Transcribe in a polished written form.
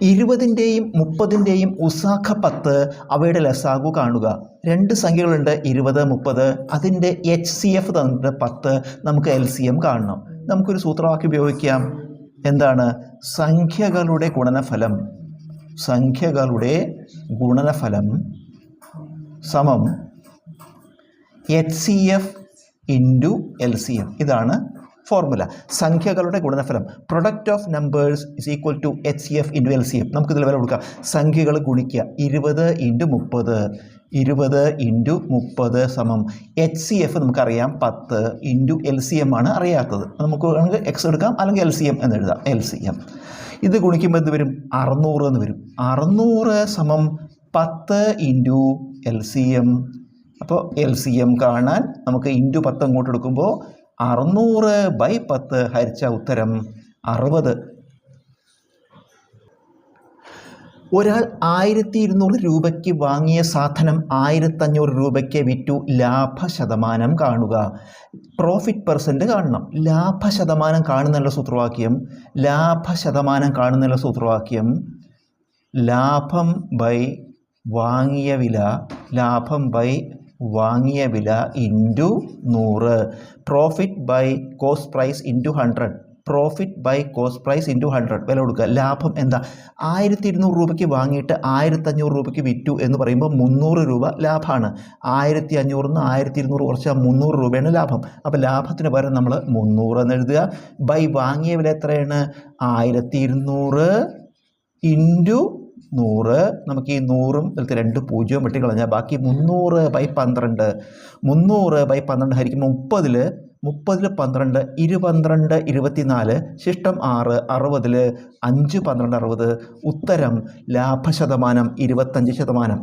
20ൻ്റെയും 30ൻ്റെയും ഉസാഖ 10 അവയുടെ ലസാഗു കാണുക. രണ്ട് സംഖ്യകളുണ്ട് 20, 30. അതിൻ്റെ HCF തന്നിട്ട് 10. നമുക്ക് LCM കാണണം. നമുക്കൊരു സൂത്രവാക്യം ഉപയോഗിക്കാം. എന്താണ്? സംഖ്യകളുടെ ഗുണനഫലം സമം HCF ഇൻറ്റു LCM. ഇതാണ് ഫോർമുല. സംഖ്യകളുടെ ഗുണനഫലം product of numbers is equal to HCF into LCM. നമുക്കിതിൽ വില കൊടുക്കാം. സംഖ്യകൾ ഗുണിക്കുക. 20 ഇൻറ്റു 30 സമം HCF നമുക്കറിയാം 10 ഇൻറ്റു LCM ആണ് അറിയാത്തത്. നമുക്ക് വേണമെങ്കിൽ X എടുക്കാം, അല്ലെങ്കിൽ LCM എന്ന് എഴുതാം. LCM ഇത് ഗുണിക്കുമ്പോൾ എന്ത് വരും? 600 എന്ന് വരും. 600 സമം 10 ഇൻറ്റു LCM. അപ്പോൾ LCM കാണാൻ നമുക്ക് ഇൻറ്റു 10 അങ്ങോട്ട് എടുക്കുമ്പോൾ 600/10 ഹരിച്ച ഉത്തരം 60. ഒരാൾ 1200 രൂപയ്ക്ക് വാങ്ങിയ സാധനം 1500 രൂപയ്ക്ക് വിറ്റു. ലാഭശതമാനം കാണുക. പ്രോഫിറ്റ് പെർസെൻറ്റ് കാണണം. ലാഭശതമാനം കാണുന്നുള്ള സൂത്രവാക്യം ലാഭം ബൈ വാങ്ങിയ വില into 100. Profit by cost price into 100. വില കൊടുക്കുക. ലാഭം എന്താ? 1200 രൂപയ്ക്ക് വാങ്ങിയിട്ട് 1500 രൂപയ്ക്ക് വിറ്റു എന്ന് പറയുമ്പോൾ 300 രൂപ ലാഭമാണ്. 1500 1200 കുറച്ചാൽ 300 രൂപയാണ് ലാഭം. അപ്പോൾ ലാഭത്തിന് പകരം നമ്മൾ 300 എന്ന് എഴുതുക. ബൈ വാങ്ങിയ വില എത്രയാണ്? 1200 ഇൻറ്റു 100. നമുക്ക് ഈ 100ഉം ഇതിലത്തെ 2 0 വെട്ടിക്കളഞ്ഞാൽ ബാക്കി 300/12. 300/12 ഹരിക്കുമ്പോൾ 30. 12 24. ശിഷ്ടം 6. 60. 5 12 60. ഉത്തരം ലാഭശതമാനം 25%.